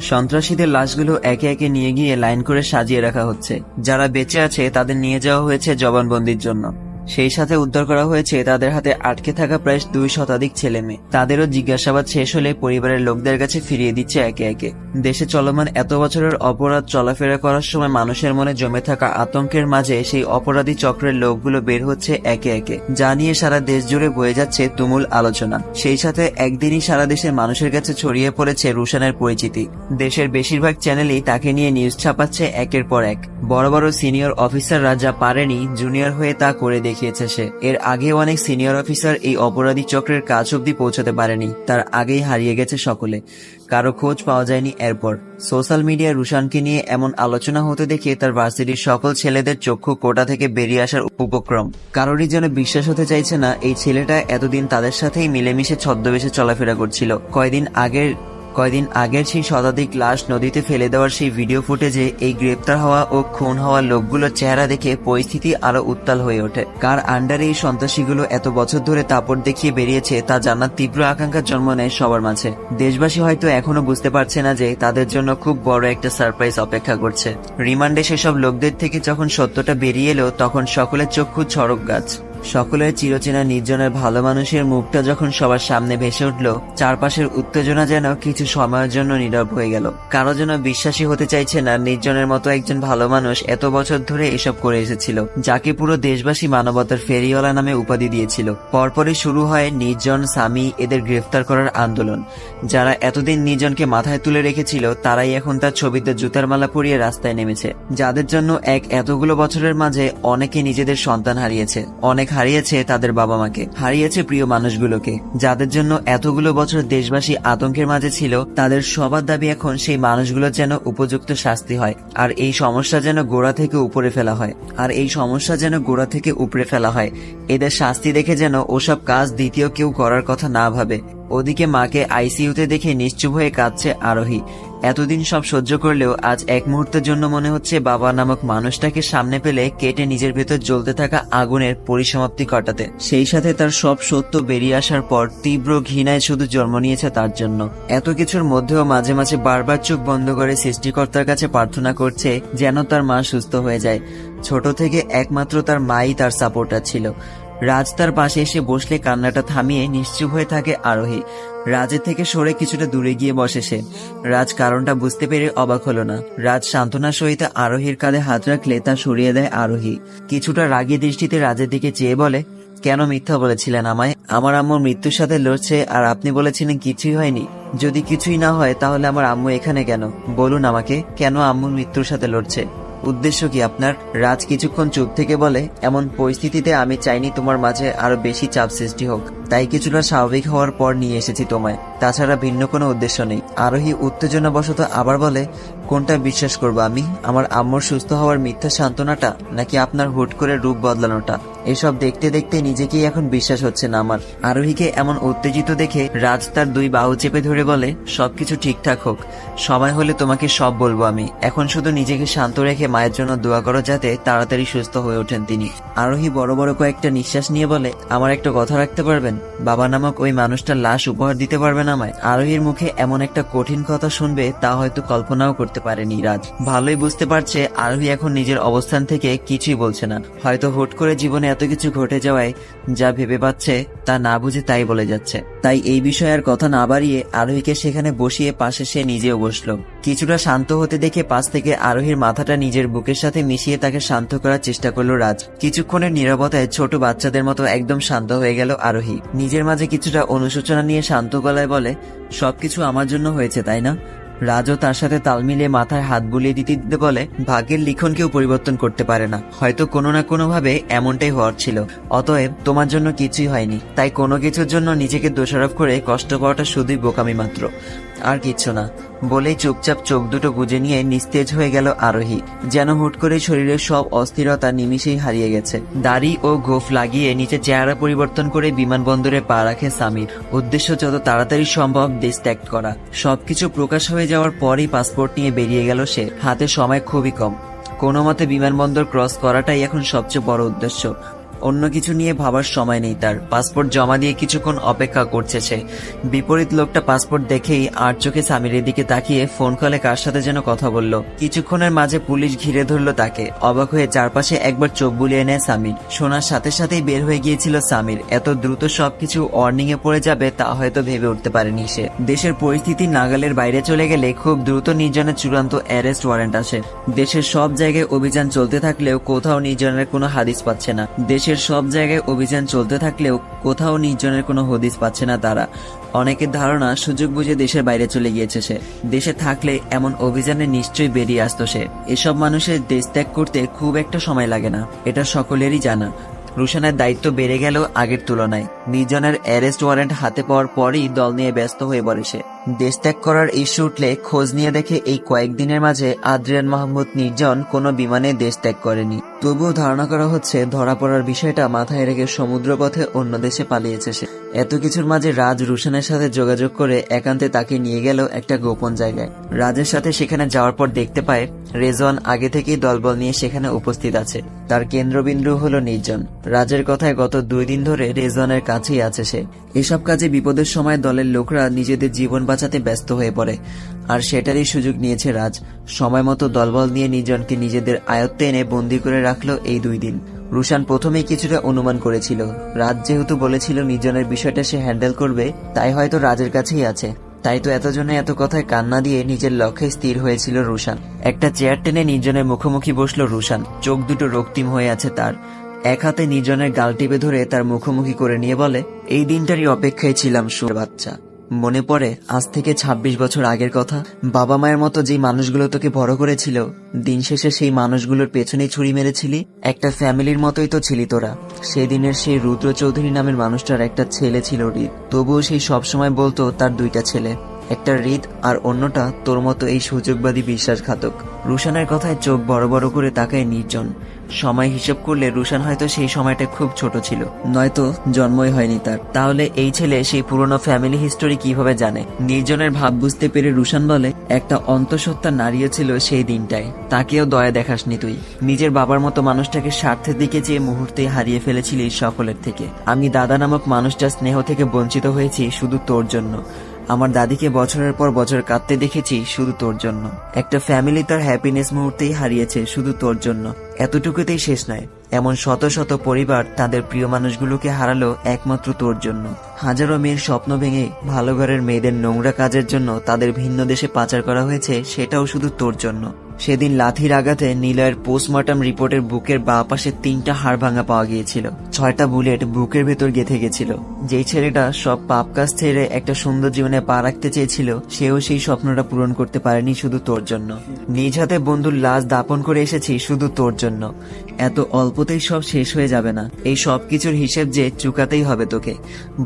সন্ত্রাসীদের লাশগুলো একে একে নিয়ে গিয়ে লাইন করে সাজিয়ে রাখা হচ্ছে। যারা বেঁচে আছে তাদের নিয়ে যাওয়া হয়েছে জবানবন্দির জন্য। সেই সাথে উদ্ধার করা হয়েছে তাদের হাতে আটকে থাকা প্রায় 2 শতাধিক ছেলে মেয়ে। তাদেরও জিজ্ঞাসাবাদ শেষ হলে পরিবারের লোকদের কাছে ফিরিয়ে দিচ্ছে একে একে। দেশে চলমান এত বছরের অপরাধ চলাফেরা করার সময় মানুষের মনে জমে থাকা আতঙ্কের মাঝে সেই অপরাধী চক্রের লোকগুলো বের হচ্ছে একে একে, যা নিয়ে সারা দেশ জুড়ে বয়ে যাচ্ছে তুমুল আলোচনা। সেই সাথে একদিনই সারা দেশের মানুষের কাছে ছড়িয়ে পড়েছে রুশানের পরিচিতি। দেশের বেশিরভাগ চ্যানেলই তাকে নিয়ে নিউজ ছাপাচ্ছে একের পর এক। বড় বড় সিনিয়র অফিসাররা যা পারেনি জুনিয়র হয়ে তা করে দেখিয়েছে সে। এর আগেও অনেক সিনিয়র অফিসার এই অপরাধী চক্রের কাজ অব্দি পৌঁছাতে পারেনি, তার আগেই হারিয়ে গেছে সকলে, কারো খোঁজ পাওয়া যায়নি। এরপর সোশ্যাল মিডিয়ায় রুশানকে নিয়ে এমন আলোচনা হতে দেখে তার ভার্সিটির সকল ছেলেদের চক্ষু কোটা থেকে বেরিয়ে আসার উপক্রম। কারোরই যেন বিশ্বাস হতে চাইছে না এই ছেলেটা এতদিন তাদের সাথেই মিলেমিশে ছদ্মবেশে চলাফেরা করছিল। কয়দিন আগের সেই শতাধিক লাশ নদীতে ফেলে দেওয়ার সেই ভিডিও ফুটেজে এই গ্রেপ্তার হওয়া ও খুন হওয়া লোকগুলোর চেহারা দেখে পরিস্থিতি আরো উত্তাল হয়ে ওঠে। কার আন্ডারে এই সন্ত্রাসীগুলো এত বছর ধরে দাপট দেখিয়ে বেরিয়েছে তা জানার তীব্র আকাঙ্ক্ষা জন্ম নেয় সবার মাঝে। দেশবাসী হয়তো এখনো বুঝতে পারছে না যে তাদের জন্য খুব বড় একটা সারপ্রাইজ অপেক্ষা করছে। রিমান্ডে সেসব লোকদের থেকে যখন সত্যটা বেরিয়ে এলো তখন সকলের চক্ষু চড়ক গাছ। সকলের চিরচেনা নির্জনের ভালো মানুষের মুখটা যখন সবার সামনে ভেসে উঠল, চারপাশের উত্তেজনা যেন কিছু সময়ের জন্য নীরব হয়ে গেল। কারো যেন বিশ্বাসই হতে চাইছে না নির্জনের মতো একজন ভালো মানুষ এত বছর ধরে এসব করে এসেছিল, যাকে পুরো দেশবাসী মানবতার ফেরিওয়ালা নামে উপাধি দিয়েছিল। পরপরই শুরু হয় নির্জন, সামি এদের গ্রেফতার করার আন্দোলন। যারা এতদিন নির্জনকে মাথায় তুলে রেখেছিল তারাই এখন তার ছবিতে জুতার মালা পরিয়ে রাস্তায় নেমেছে। যাদের জন্য এতগুলো বছরের মাঝে অনেকে নিজেদের সন্তান হারিয়েছে, অনেক হারিয়েছে তাদের বাবা মাকে, হারিয়েছে প্রিয় মানুষগুলোকে। যাদের জন্য এতগুলো বছর দেশবাসী আতঙ্কের মাঝে ছিল, তাদের সবার দাবি এখন সেই মানুষগুলোর যেন উপযুক্ত শাস্তি হয়, আর এই সমস্যা যেন গোড়া থেকে উপরে ফেলা হয়। এদের শাস্তি দেখে যেন ওসব কাজ দ্বিতীয় কেউ করার কথা না ভাবে। ওদিকে মাকে আইসিইউতে দেখে নিশ্চুপ হয়ে কাঁদছে আরোহী। এতদিন সব সহ্য করলেও আজ এক মুহূর্তের জন্য মনে হচ্ছে বাবা নামক মানুষটাকে সামনে পেলে কেটে নিজের ভেতর জ্বলতে থাকা আগুনের পরিসমাপ্তি ঘটাতে। সেই সাথে তার সব সত্য বেরিয়ে আসার পর তীব্র ঘৃণায় শুধু জন্ম নিয়েছে তার জন্য। এত কিছুর মধ্যেও মাঝে মাঝে বারবার চোখ বন্ধ করে সৃষ্টিকর্তার কাছে প্রার্থনা করছে যেন তার মা সুস্থ হয়ে যায়। ছোট থেকে একমাত্র তার মাই তার সাপোর্টার ছিল। রাজ তার পাশে এসে বসলে কান্নাটা থামিয়ে নিশ্চুপ হয়ে থাকে আরোহী। রাজের থেকে সরে কিছুটা দূরে গিয়ে বসে সে। রাজ কারণটা বুঝতে পেরে অবাক হলো না। রাজ সান্ত্বনার সহিত আরোহীর কাঁধে হাত রাখলে তা সরিয়ে দেয় আরোহী। কিছুটা রাগী দৃষ্টিতে রাজের দিকে চেয়ে বলে, কেন মিথ্যা বলেছিলেন আমায়? আমার আম্মুর মৃত্যুর সাথে লড়ছে আর আপনি বলেছিলেন কিছুই হয়নি। যদি কিছুই না হয় তাহলে আমার আম্মু এখানে কেন? বলুন আমাকে, কেন আম্মুর মৃত্যুর সাথে লড়ছে? উদ্দেশ্য কি আপনার? রাজ কিছুক্ষণ চুপ থেকে বলে, এমন পরিস্থিতিতে আমি চাইনি তোমার মাঝে আরো বেশি চাপ সৃষ্টি হোক, তাই কিছুটা স্বাভাবিক হওয়ার পর নিয়ে এসেছি তোমায়, তাছাড়া ভিন্ন কোনো উদ্দেশ্য নেই। আরোহী উত্তেজনাবশত আবার বলে, কোনটা বিশ্বাস করবো আমি? আমার আম্মুর সুস্থ হওয়ার মিথ্যা সান্ত্বনাটা, নাকি আপনার হুট করে রূপ বদলানোটা? এসব দেখতে দেখতে নিজেকেই এখন বিশ্বাস হচ্ছে না আমার। আরোহীকে এমন উত্তেজিত দেখে রাজ তার 2 বাহু চেপে ধরে বলে, সবকিছু ঠিকঠাক হোক, সময় হলে তোমাকে সব বলবো আমি। এখন শুধু নিজেকে শান্ত রেখে মায়ের জন্য দোয়া করো যাতে তাড়াতাড়ি সুস্থ হয়ে ওঠেন তিনি। আরোহী বড় বড় কয়েকটা নিঃশ্বাস নিয়ে বলে, আমার একটা কথা রাখতে পারবেন? বাবা নামক ওই মানুষটার লাশ উপহার দিতে পারবেন আমায়? আরোহীর মুখে এমন একটা কঠিন কথা শুনবে তা হয়তো কল্পনাও করতে পারেনি রাজ। ভালোই বুঝতে পারছে আরোহী এখন নিজের অবস্থান থেকে কিছুই বলছে না। হয়তো হুট করে জীবনে এত কিছু ঘটে যাওয়ায় যা ভেবে পাচ্ছে তা না বুঝে তাই বলে যাচ্ছে। তাই এই বিষয়ে আর কথা না বাড়িয়ে আরোহীকে সেখানে বসিয়ে পাশে সে নিজেও বসলো। কিছুটা শান্ত হতে দেখে পাশ থেকে আরোহীর মাথাটা নিজের বুকের সাথে মিশিয়ে তাকে শান্ত করার চেষ্টা করলো রাজ। কিছুক্ষণের নীরবতায় ছোট বাচ্চাদের মতো একদম শান্ত হয়ে গেল আরোহী। নিজের মাঝে কিছুটা অনুশোচনা নিয়ে শান্ত গলায় বলে, সবকিছু আমার জন্য হয়েছে তাই না? রাজও তার সাথে তাল মিলিয়ে মাথায় হাত বুলিয়ে দিতে দিতে বলে, ভাগ্যের লিখন কেউ পরিবর্তন করতে পারে না, হয়তো কোনো না কোনো ভাবে এমনটাই হওয়ার ছিল। অতএব তোমার জন্য কিছুই হয়নি, তাই কোনো কিছুর জন্য নিজেকে দোষারোপ করে কষ্ট পাওয়াটা শুধুই বোকামি মাত্র, আর কিচ্ছু না। বলেই চুপচাপ চোখ দুটো বুজে নিয়ে নিস্তেজ হয়ে গেল আরোহী। যেন হুট করে শরীরের সব অস্থিরতা নিমিষেই হারিয়ে গেছে। দাড়ি ও গোফ লাগিয়ে নিচে চেহারা পরিবর্তন করে বিমানবন্দরে পা রাখে সামির। উদ্দেশ্য যত তাড়াতাড়ি সম্ভব দেশ ত্যাগ করা। সবকিছু প্রকাশ হয়ে যাওয়ার পরই পাসপোর্ট নিয়ে বেরিয়ে গেল সে। হাতে সময় খুবই কম, কোনো মতে বিমানবন্দর ক্রস করাটাই এখন সবচেয়ে বড় উদ্দেশ্য। অন্য কিছু নিয়ে ভাবার সময় নেই তার। পাসপোর্ট জমা দিয়ে কিছুক্ষণ অপেক্ষা করছে সে। বিপরীত লোকটা পাসপোর্ট দেখেই আর চোখে স্বামীর দিকে তাকিয়ে ফোন কলে কার সাথে যেন কথা বলল। কিছুক্ষণের মাঝে পুলিশ ঘিরে ধরলো তাকে। অবাক হয়ে চারপাশে একবার চোখ বুলিয়ে নেয় সামির। শোনার সাথে সাথেই বের হয়ে গিয়েছিল সামির। এত দ্রুত সবকিছু ওয়ার্নিং এ পড়ে যাবে তা হয়তো ভেবে উঠতে পারেনি সে। দেশের পরিস্থিতি নাগালের বাইরে চলে গেলে খুব দ্রুত নির্জনের চূড়ান্ত অ্যারেস্ট ওয়ারেন্ট আসে। দেশের সব জায়গায় অভিযান চলতে থাকলেও কোথাও নির্জনের কোনো হাদিস পাচ্ছে না। দেশের সব জায়গায় অভিযান চলতে থাকলেও কোথাও নির্জনের কোনো হদিস পাচ্ছে না তারা। অনেকের ধারণা সুযোগ বুঝে দেশের বাইরে চলে গিয়েছে সে। দেশে থাকলে এমন অভিযানে নিশ্চয়ই বেরিয়ে আসতো সে। এসব মানুষের দেশ ত্যাগ করতে খুব একটা সময় লাগে না, এটা সকলেরই জানা। রুশানের দায়িত্ব বেড়ে গেল আগের তুলনায়। নির্জনের অ্যারেস্ট ওয়ারেন্ট হাতে পাওয়ার পরই দল নিয়ে ব্যস্ত হয়ে পড়ে সে। দেশ ত্যাগ করার ইস্যু উঠলে খোঁজ নিয়ে দেখে এই কয়েকদিনের মাঝে আদ্রিয়ান মাহমুদ নির্জন কোনো বিমানে দেশ ত্যাগ করেনি। তবুও ধারণা করা হচ্ছে ধরা পড়ার বিষয়টা মাথায় রেখে সমুদ্রপথে অন্য দেশে পালিয়েছে সে। এত কিছুর মাঝে রাজ রুশানের সাথে যোগাযোগ করে একান্তে তাকে নিয়ে গেল একটা গোপন জায়গায়। রাজের সাথে সেখানে যাওয়ার পর দেখতে পায় রেজওয়ান আগে থেকেই দলবল নিয়ে সেখানে উপস্থিত আছে। তার কেন্দ্রবিন্দু হলো নির্জন। রাজের কথায় গত 2 দিন ধরে রেজওয়ানের কাছেই আছে সে। এসব কাজে বিপদের সময় দলের লোকরা নিজেদের জীবন বাঁচাতে ব্যস্ত হয়ে পড়ে, আর সেটারই সুযোগ নিয়েছে রাজ। সময় মতো দলবল নিয়ে নির্জনকে নিজেদের আয়ত্তে এনে বন্দি করে রাখলো এই 2 দিন। রুশান প্রথমেই কিছুটা অনুমান করেছিল, রাজ যেহেতু বলেছিল নির্জনের বিষয়টা সে হ্যান্ডেল করবে, তাই হয়তো রাজের কাছেই আছে। তাই তো এতজনে এত কথায় কান্না দিয়ে নিজের লক্ষ্যে স্থির হয়েছিল রুশান। একটা চেয়ার টেনে নির্জনের মুখোমুখি বসলো রুশান। চোখ দুটো রক্তিম হয়ে আছে তার। এক হাতে নির্জনের গাল টিপে ধরে তার মুখোমুখি করে নিয়ে বলে, এই দিনটারই অপেক্ষায় ছিলাম সুর বাচ্চা। মনে পড়ে আজ থেকে 26 বছর আগের কথা। বাবা মায়ের মতো যে মানুষগুলো তোকে বড় করেছিল, দিন শেষে সেই মানুষগুলোর পেছনেই ছুরি মেরেছিলি। একটা ফ্যামিলির মতোই তো ছিলি তোরা। সেদিনের সেই রুদ্র চৌধুরী নামের মানুষটার একটা ছেলে ছিল হৃদ। তবুও সেই সবসময় বলতো তার 2টা ছেলে, একটা হৃদ আর অন্যটা তোর মতো এই সুযোগবাদী বিশ্বাসঘাতক। রুশানের কথায় চোখ বড় বড় করে তাকায় নির্জন। সময় হিসেব করলে রুশান হয়তো সেই সময়টা খুব ছোট ছিল, নয়তো জন্মই হয়নি তার। তাহলে এই ছেলে সেই পুরনো ফ্যামিলি হিস্টোরি কিভাবে জানে? নির্জনের ভাব বুঝতে পেরে রুশান বলে, একটা অন্তঃসত্ত্বা নারীও ছিল সেই দিনটায়। তাকেও দয়া দেখাসনি তুই। নিজের বাবার মতো মানুষটাকে স্বার্থের দিকে চেয়ে মুহূর্তে হারিয়ে ফেলেছিলি সকলের থেকে। আমি দাদা নামক মানুষটা স্নেহ থেকে বঞ্চিত হয়েছি শুধু তোর জন্য। আমার দাদিকে বছরের পর বছর কাঁদতে দেখেছি শুধু তোর জন্য। একটা ফ্যামিলি তার হ্যাপিনেস মুহূর্তেই হারিয়েছে শুধু তোর জন্য। এতটুকুতেই শেষ নয়, এমন শত শত পরিবার তাদের প্রিয় মানুষগুলোকে হারালো একমাত্র তোর জন্য। হাজারো মেয়ের স্বপ্ন ভেঙে ভালো ঘরের মেয়েদের নোংরা কাজের জন্য তাদের ভিন্ন দেশে পাচার করা হয়েছে, সেটাও শুধু তোর জন্য। সেদিন লাথির আঘাতে নিলয়ের পোস্টমর্টম রিপোর্টের বুকের বাঁ পাশে 3টা হাড় ভাঙা পাওয়া গিয়েছিল। 6টা বুলেট বুকের ভেতর গেঁথে গেছিল। যেই ছেলেটা সব পাপ কাজ ছেড়ে একটা সুন্দর জীবনে পা রাখতে চেয়েছিল, সেও সেই স্বপ্নটা পূরণ করতে পারেনি শুধু তোর জন্য। নিজ হাতে বন্ধুর লাশ দাপন করে এসেছি শুধু তোর জন্য। এত অল্পতেই সব শেষ হয়ে যাবে না, এই সব কিছুর হিসেব যে চুকাতেই হবে তোকে।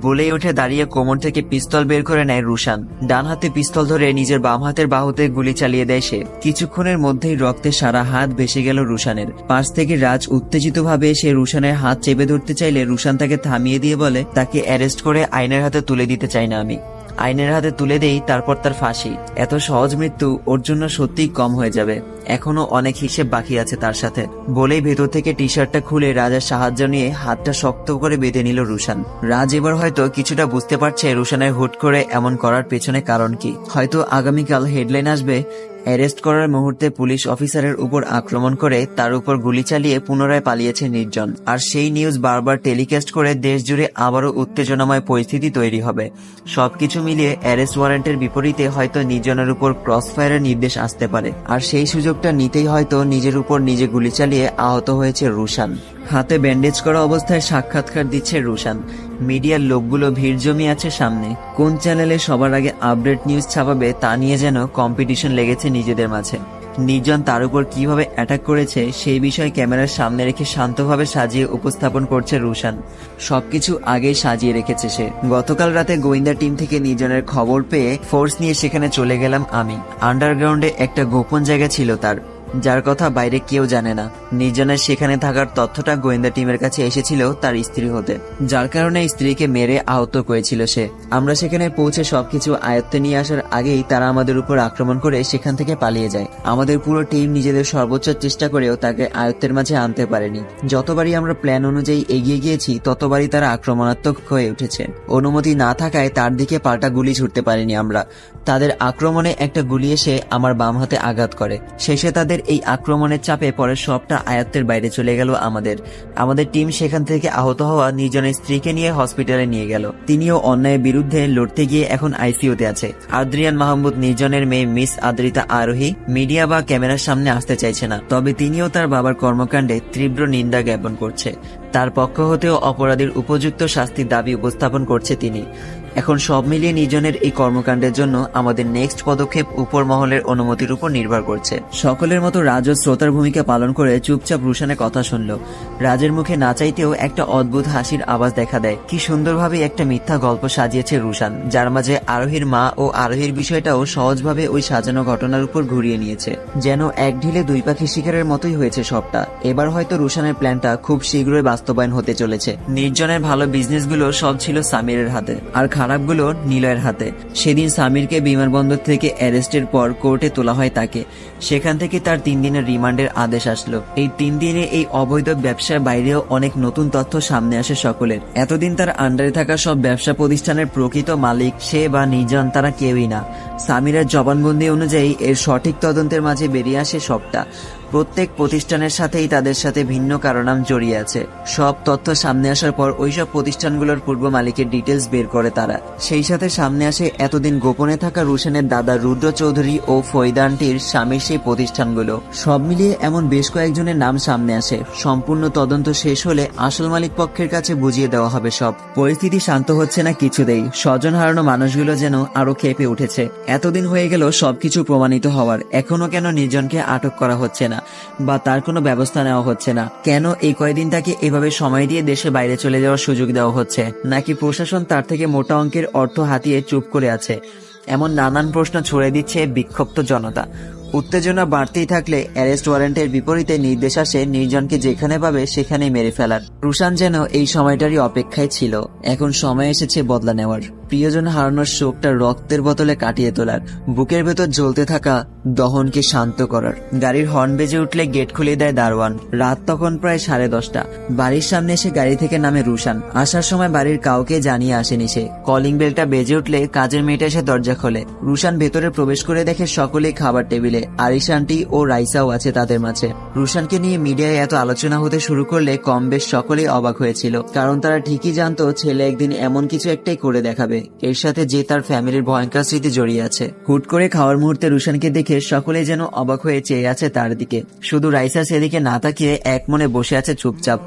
বলেই উঠে দাঁড়িয়ে কোমর থেকে পিস্তল বের করে নেয় রুশান। ডান হাতে পিস্তল ধরে নিজের বাম হাতের বাহুতে গুলি চালিয়ে দেয় সে। কিছুক্ষণের মধ্যেই রক্তে সারা হাত ভেসে গেল রুশানের। পাশ থেকে রাজ উত্তেজিতভাবে সে রুশানের হাত চেপে ধরতে চাইলে রুশান তাকে থামিয়ে দিয়ে বলে, তাকে অ্যারেস্ট করে আইনের হাতে তুলে দিতে চাই না আমি। আইনের হাতে তুলে দেই, তারপর তার ফাঁসি। এত সহজ মৃত্যু ওর জন্য সত্যিই কম হয়ে যাবে। এখনো অনেক হিসেব বাকি আছে তার সাথে। বলেই ভেতর থেকে টি শার্টটা খুলে রাজের সাহায্য নিয়ে হাতটা শক্ত করে বেঁধে নিল রুশান। রাজ এবার হয়তো কিছুটা বুঝতে পারছে রুশানের হুট করে এমন করার পেছনে কারণ কি। হয়তো আগামীকাল হেডলাইন আসবে, অ্যারেস্ট করার মুহূর্তে পুলিশ অফিসারের উপর আক্রমণ করে তার উপর গুলি চালিয়ে পুনরায় পালিয়েছে নির্জন। আর সেই নিউজ বারবার টেলিকাস্ট করে দেশ জুড়ে আবারও উত্তেজনাময় পরিস্থিতি তৈরি হবে। সবকিছু মিলিয়ে অ্যারেস্ট ওয়ারেন্টের বিপরীতে হয়তো নির্জনের উপর ক্রসফায়ারের নির্দেশ আসতে পারে, আর সেই সুযোগটা নিতেই হয়তো নিজের উপর নিজে গুলি চালিয়ে আহত হয়েছে রুশান। হাতে ব্যান্ডেজ করা অবস্থায় সাক্ষাৎকার দিচ্ছে রুশান। মিডিয়ার লোকগুলো ভিড় জমিয়ে আছে সামনে। কোন চ্যানেলে সবার আগে আপডেট নিউজ ছাপাবে তা নিয়ে যেন কম্পিটিশন লেগেছে নিজেদের মাঝে। নির্জন তার উপর কিভাবে অ্যাটাক করেছে সেই বিষয়ে ক্যামেরার সামনে রেখে শান্তভাবে সাজিয়ে উপস্থাপন করছে রুশান। সবকিছু আগেই সাজিয়ে রেখেছে সে। গতকাল রাতে গোয়েন্দা টিম থেকে নির্জনের খবর পেয়ে ফোর্স নিয়ে সেখানে চলে গেলাম আমি। আন্ডারগ্রাউন্ডে একটা গোপন জায়গা ছিল তার। যার কথা বাইরে কেউ জানে না। নির্জনের সেখানে থাকার তথ্যটা গোয়েন্দা টিমের কাছে এসেছিল তার স্ত্রী হতে, যার কারণে স্ত্রীকে মেরে আহত করেছিল সে। আমরা সেখানে পৌঁছে সবকিছু আয়ত্তে নিয়ে আসার আগেই তারা আমাদের উপর আক্রমণ করে সেখান থেকে পালিয়ে যায়। আমাদের পুরো টিম নিজেদের সর্বোচ্চ চেষ্টা করেও তাকে আয়ত্তের মাঝে আনতে পারেনি। যতবারই আমরা প্ল্যান অনুযায়ী এগিয়ে গিয়েছি ততবারই তারা আক্রমণাত্মক হয়ে উঠেছে। অনুমতি না থাকায় তার দিকে পাল্টা গুলি ছুটতে পারিনি আমরা। তাদের আক্রমণে একটা গুলি এসে আমার বাম হাতে আঘাত করে। শেষে তাদের এই আক্রমণের চাপে পরে সবটা আয়ত্তের বাইরে চলে গেল আমাদের টিম সেখান থেকে আহত হওয়া নির্জনের স্ত্রীকে নিয়ে হসপিটালে নিয়ে গেল। তিনিও অন্যায়ের বিরুদ্ধে লড়তে গিয়ে এখন আইসিইউতে আছে। আদ্রিয়ান মাহমুদ নির্জনের মেয়ে মিস আদ্রিতা আরোহী মিডিয়া বা ক্যামেরার সামনে আসতে চাইছে না, তবে তিনিও তার বাবার কর্মকাণ্ডে তীব্র নিন্দা জ্ঞাপন করছে। তার পক্ষ হতেও অপরাধীর উপযুক্ত শাস্তির দাবি উপস্থাপন করছে তিনি। এখন সব মিলিয়ে নির্জনের এই কর্মকাণ্ডের জন্য আমাদের নেক্সট পদক্ষেপ উপর মহলের অনুমতির উপর নির্ভর করছে। সকলের মতো রাজও শ্রোতার ভূমিকা পালন করে চুপচাপ রুশানের কথা শুনল। রাজের মুখে না চাইতেও একটা অদ্ভুত হাসির আওয়াজ দেখা দেয়। কি সুন্দরভাবে একটা মিথ্যা গল্প সাজিয়েছে রুশান, যার মাঝে আরোহীর মা ও আরোহীর বিষয়টাও সহজভাবে ওই সাজানো ঘটনার উপর ঘুরিয়ে নিয়েছে। যেন এক ঢিলে দুই পাখি শিকারের মতোই হয়েছে সবটা। এবার হয়তো রুশানের প্ল্যানটা খুব শীঘ্রই বাস্তবায়ন হতে চলেছে। নির্জনের ভালো বিজনেসগুলো সব ছিল সামিরের হাতে, আর খারাপগুলো নিলয়ের হাতে। সেদিন সামিরকে বিমানবন্দর থেকে অ্যারেস্টের পর কোর্টে তোলা হয় তাকে। সেখান থেকে তার 3 দিনের রিমান্ডের আদেশ আসলো। এই 3 দিনে এই অবৈধ ব্যবসার বাইরেও অনেক নতুন তথ্য সামনে আসে সকলের। এতদিন তার আন্ডারে থাকা সব ব্যবসা প্রতিষ্ঠানের প্রকৃত মালিক সে বা নির্জন তারা কেউই না। সামিরের জবানবন্দি অনুযায়ী এর সঠিক তদন্তের মাঝে বেরিয়ে আসে সবটা। প্রত্যেক প্রতিষ্ঠানের সাথেই তাদের সাথে ভিন্ন কারণাম জড়িয়ে আছে। সব তথ্য সামনে আসার পর ওইসব প্রতিষ্ঠানগুলোর পূর্ব মালিকের ডিটেলস বের করে তারা। সেই সাথে সামনে আসে এতদিন গোপনে থাকা রুশানের দাদা রুদ্র চৌধুরী ও ফয়দা আন্টির স্বামীর সেই প্রতিষ্ঠানগুলো। সব মিলিয়ে এমন বেশ কয়েকজনের নাম সামনে আসে। সম্পূর্ণ তদন্ত শেষ হলে আসল মালিক পক্ষের কাছে বুঝিয়ে দেওয়া হবে সব। পরিস্থিতি শান্ত হচ্ছে না কিছুতেই। স্বজন হারানো মানুষগুলো যেন আরো ক্ষেপে উঠেছে। এতদিন হয়ে গেল সবকিছু প্রমাণিত হওয়ার, এখনো কেন নির্জনকে আটক করা হচ্ছে না বা তার কোনো ব্যবস্থা নেওয়া হচ্ছে না? কেন এই কয়েকদিন তাকে এভাবে সময় দিয়ে দেশে বাইরে চলে যাওয়ার সুযোগ দেওয়া হচ্ছে? নাকি প্রশাসন তার থেকে মোটা অঙ্কের অর্থ হাতিয়ে চুপ করে আছে? এমন নানান প্রশ্ন ছড়ে দিচ্ছে বিক্ষুব্ধ জনতা। উত্তেজনা বাড়তেই থাকলে অ্যারেস্ট ওয়ারেন্টের বিপরীতে নির্দেশ আসে নির্জনকে যেখানে পাবে সেখানেই মেরে ফেলার। রুশান যেন এই সময়টারই অপেক্ষায় ছিল। এখন সময় এসেছে বদলা নেওয়ার, প্রিয়জন হারানোর শোকটা রক্তের বোতলে কাটিয়ে তোলার, বুকের ভেতর জ্বলতে থাকা দহনকে শান্ত করার। গাড়ির হর্ন বেজে উঠলে গেট খুলে দেয় দারোয়ান। রাত তখন প্রায় 10:30। বাড়ির সামনে এসে গাড়ি থেকে নামে রুশান। আসার সময় বাড়ির কাউকে জানিয়ে আসেনি সে। কলিং বেলটা বেজে উঠলে কাজের মেয়েটা এসে দরজা খোলে। রুশান ভেতরে প্রবেশ করে দেখে সকলেই খাবার টেবিলে। আরিশা আন্টি ও রাইসাও আছে তাদের মাঝে। রুশানকে নিয়ে মিডিয়ায় এত আলোচনা হতে শুরু করলে কম বেশ সকলেই অবাক হয়েছিল, কারণ তারা ঠিকই জানতো ছেলে একদিন এমন কিছু একটাই করে দেখাবে, এর সাথে যে তার ফ্যামিলির ভয়ঙ্কর স্মৃতি জড়িয়ে আছে। হুট করে খাওয়ার মুহূর্তে রুশানকে দেখে সকলে যেন অবাক হয়ে চেয়ে আছে তার দিকে। শুধু রাইসা সেদিকে না তাকিয়ে এক মনে বসে আছে চুপচাপ।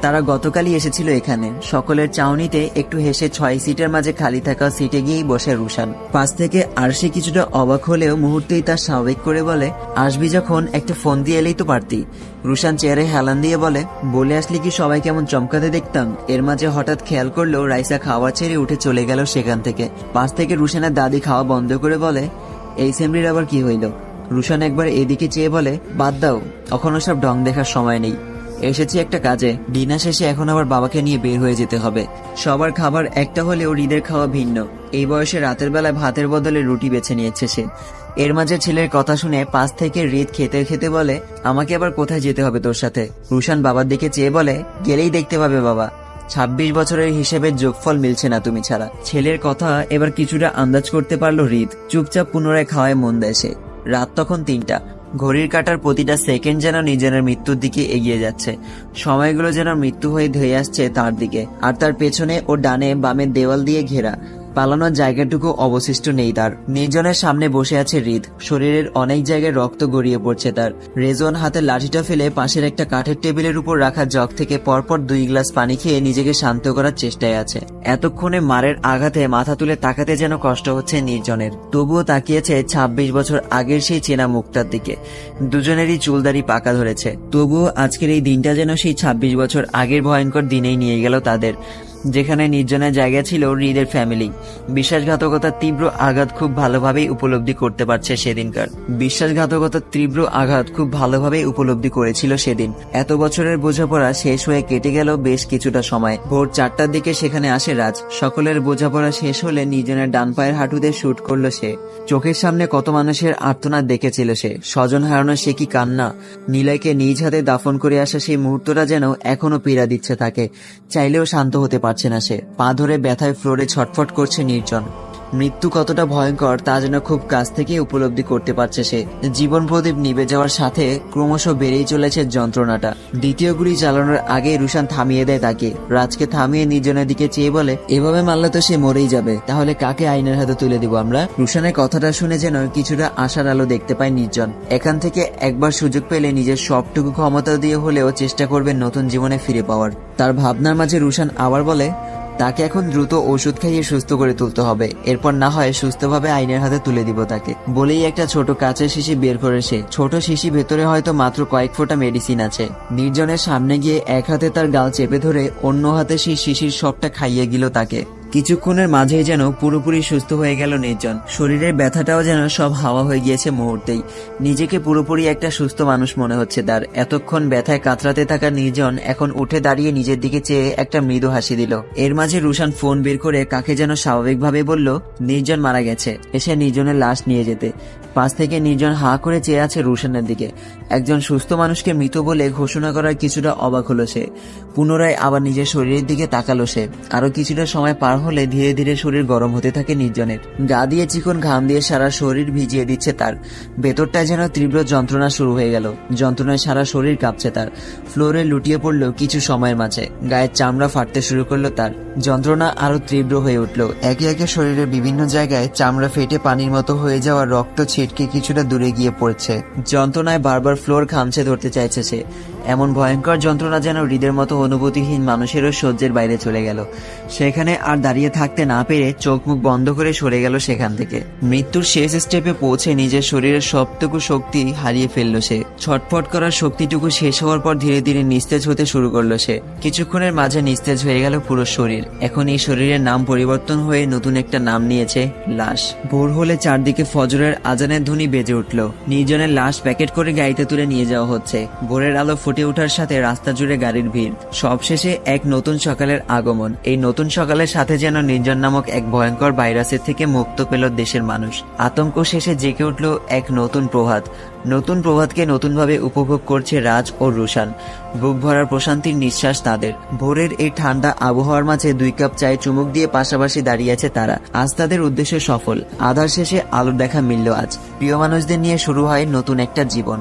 তারা গতকালই এসেছিল এখানে। সকলের চাউনিতে একটু হেসে 6 সিটের মাঝে খালি থাকা সিটে গিয়েই বসে রুশান। পাশ থেকে আরশি কিছুটা অবাক হলেও মুহূর্তেই তার স্বাভাবিক করে বলে, আসবি যখন একটা ফোন দিয়ে এলেই তো পারতি। রুশান চেয়ারে হেলান দিয়ে বলে আসলি কি সবাই কেমন চমকাতে দেখতাম। এর মাঝে হঠাৎ খেয়াল করলো রাইসা খাওয়া ছেড়ে উঠে চলে গেল সেখান থেকে। পাশ থেকে রুশানের দাদি খাওয়া বন্ধ করে বলে, এই সেমরির আবার কি হইল? রুশান একবার এদিকে চেয়ে বলে, বাদ দাও, এখনো সব ঢং দেখার সময় নেই। এসেছি একটা কাজে। ডিনার শেষে এখন আবার বাবাকে নিয়ে বের হয়ে যেতে হবে। সবার খাবার একটা হলেও হৃদের খাওয়া ভিন্ন। এই বয়সে রাতের বেলায় ভাতের বদলে রুটি বেছে নিয়েছে সে। এর মাঝে ছেলের কথা শুনে পাশ থেকে হৃদ খেতে খেতে বলে, আমাকে আবার কোথায় যেতে হবে তোর সাথে? রুশান বাবার দিকে চেয়ে বলে, গেলেই দেখতে পাবে বাবা। 26 বছরের হিসেবে যোগফল মিলছে না তুমি ছাড়া। ছেলের কথা এবার কিছুটা আন্দাজ করতে পারলো হৃদ। চুপচাপ পুনরায় খাওয়ায় মন দেয় সে। রাত তখন 3টা। ঘড়ির কাঁটার প্রতিটা সেকেন্ড যেন নিজের মৃত্যুর দিকে এগিয়ে যাচ্ছে। সময়গুলো যেন মৃত্যু হয়ে ধেয়ে আসছে তার দিকে। আর তার পেছনে ও ডানে বামে দেওয়াল দিয়ে ঘেরা। পালানোর জায়গাটুকু অবশিষ্ট নেই তার। নির্জনের সামনে বসে আছে হৃদ। শরীরের অনেক জায়গায় রক্ত গড়িয়ে পড়ছে তার। রেজন হাতের লাঠিটা ফেলে পাশের একটা কাঠের টেবিলের উপর রাখা জগ থেকে পরপর 2 গ্লাস পানি খেয়ে নিজেকে শান্ত করার চেষ্টায় আছে। এতক্ষণে মারের আঘাতে মাথা তুলে তাকাতে যেন কষ্ট হচ্ছে নির্জনের। তবুও তাকিয়েছে 26 বছর আগের সেই চেনা মুখটার দিকে। দুজনেরই চুলদারি পাকা ধরেছে। তবুও আজকের এই দিনটা যেন সেই 26 বছর আগের ভয়ঙ্কর দিনেই নিয়ে গেল তাদের। যেখানে নির্জনের জায়গা ছিল হৃদের ফ্যামিলি। বিশ্বাসঘাতকতার তীব্র আঘাত খুব ভালোভাবেই উপলব্ধি করতে পারছে সেদিনকার। বিশ্বাসঘাতকতার তীব্র আঘাত খুব ভালোভাবেই উপলব্ধি করেছিল সেদিন। এত বছরের বোঝাপড়া শেষ হয়ে কেটে গেল বেশ কিছুটা সময়। ভোর 4টার দিকে সেখানে আসে রাজ। সকলের বোঝাপড়া শেষ হলে নির্জনের ডান পায়ের হাঁটুতে শুট করলো সে। চোখের সামনে কত মানুষের আর্তনাদ দেখেছিল সে। স্বজন হারানোর সে কি কান্না। নিলয়কে নিজ হাতে দাফন করে আসা সেই মুহূর্তটা যেন এখনো পীড়া দিচ্ছে তাকে। চাইলেও শান্ত হতে পারছে না সে। পা ধরে ব্যথায় ফ্লোরে ছটফট করছে নির্জন। মৃত্যু কতটা ভয়ঙ্কর তা যেন খুব কাছ থেকে উপলব্ধি করতে পারছে সে। জীবন প্রদীপ নিভে যাওয়ার সাথে ক্রমশ বেড়েই চলেছে যন্ত্রণাটা। দ্বিতীয় গুলি চালানোর আগে রুশান থামিয়ে দেয় তাকে। রাজকে থামিয়ে নির্জনের দিকে চেয়ে বলে, এভাবে মারলে তো সে মরেই যাবে, তাহলে কাকে আইনের হাতে তুলে দিব আমরা? রুশানের কথাটা শুনে যেন কিছুটা আশার আলো দেখতে পায় নির্জন। এখান থেকে একবার সুযোগ পেলে নিজের সবটুকু ক্ষমতা দিয়ে হলেও চেষ্টা করবে নতুন জীবনে ফিরে পাওয়ার। তার ভাবনার মাঝে রুশান আবার বলে, তাকে এখন দ্রুত ওষুধ খাইয়ে সুস্থ করে তুলতে হবে, এরপর না হয় সুস্থভাবে আইনের হাতে তুলে দিব তাকে। বলেই একটা ছোট কাঁচের শিশি বের করে সে। ছোট শিশি ভেতরে হয়তো মাত্র কয়েক ফোঁটা মেডিসিন আছে। নির্জনের সামনে গিয়ে এক হাতে তার গাল চেপে ধরে অন্য হাতে সেই শিশির সবটা খাইয়ে গেল তাকে। কিছুক্ষণের মাঝেই যেন পুরোপুরি সুস্থ হয়ে গেল নির্জন। শরীরের ব্যথাটাও যেন সব হাওয়া হয়ে গিয়েছে মুহূর্তেই। নিজেকে পুরোপুরি একটা সুস্থ মানুষ মনে হচ্ছে তার। এতক্ষণ ব্যথায় কাতরাতে থাকা নির্জন এখন উঠে দাঁড়িয়ে নিজের দিকে চেয়ে একটা মৃদু হাসি দিল। এর মাঝে রুশান ফোন বের করে কাকে যেন স্বাভাবিকভাবে বলল, নির্জন মারা গেছে, এসে নির্জনের লাশ নিয়ে যেতে। পাশ থেকে নির্জন হাঁ করে চেয়ে আছে রুশানের দিকে। একজন সুস্থ মানুষকে মৃত বলে ঘোষণা করার কিছুটা অবাক হলো সে। পুনরায় আবার নিজের শরীরের দিকে তাকালো সে। আরো কিছুটা সময় পার হলে ধীরে ধীরে শরীর গরম হতে থাকে নির্জনের। গা দিয়ে চিকন ঘাম দিয়ে সারা শরীর ভিজিয়ে দিচ্ছে তার। ভেতরটায় যেন তীব্র যন্ত্রণা শুরু হয়ে গেল। যন্ত্রণায় সারা শরীর কাঁপছে তার। ফ্লোরে লুটিয়ে পড়লো কিছু সময়ের মাঝে। গায়ের চামড়া ফাটতে শুরু করলো তার। যন্ত্রণা আরো তীব্র হয়ে উঠল। একে একে শরীরের বিভিন্ন জায়গায় চামড়া ফেটে পানির মতো হয়ে যাওয়া রক্ত ছিটকে কিছুটা দূরে গিয়ে পড়ছে। যন্ত্রণায় বারবার ফ্লোর খামচে ধরতে চাইছে সে। এমন ভয়ঙ্কর যন্ত্রণা যেন হৃদের মতো অনুভূতিহীন মানুষেরও সহ্যের বাইরে চলে গেল। সেখানে আর দাঁড়িয়ে থাকতে না পেরে চোখ মুখ বন্ধ করে সরে গেল সেখান থেকে। মৃত্যুর শেষ স্টেপে পৌঁছে নিজের শরীরের সবটুকু শক্তি হারিয়ে ফেললো সে। ছটফট করার শক্তিটুকু শেষ হওয়ার পর ধীরে ধীরে নিস্তেজ হতে শুরু করলো সে। কিছুক্ষণের মাঝে নিস্তেজ হয়ে গেল পুরো শরীর। এখন এই শরীরের নাম পরিবর্তন হয়ে নতুন একটা নাম নিয়েছে, লাশ। ভোর হলে চারদিকে ফজরের আজানের ধ্বনি বেজে উঠল। নির্জনের লাশ প্যাকেট করে গাড়িতে তুলে নিয়ে যাওয়া হচ্ছে। ভোরের আলো ফুটে ওঠার সাথে রাস্তা জুড়ে গাড়ির ভিড়। সবশেষে এক নতুন সকালের আগমন। এই নতুন সকালের সাথে যেন নির্জন নামক এক ভয়ঙ্কর ভাইরাসের থেকে মুক্ত পেল দেশের মানুষ। আতঙ্ক শেষে জেগে উঠল এক নতুন প্রভাত। নতুন প্রভাতকে নতুনভাবে উপভোগ করছে রাজ ও রুশান। বুক ভরার প্রশান্তির নিঃশ্বাস তাদের। ভোরের এই ঠান্ডা আবহাওয়ার মাঝে 2 কাপ চায়ে চুমুক দিয়ে পাশাপাশি দাঁড়িয়ে আছে তারা। আজ তাদের উদ্দেশ্য সফল। আধার শেষে আলোর দেখা মিলল আজ। প্রিয় মানুষদের নিয়ে শুরু হয় নতুন একটা জীবন।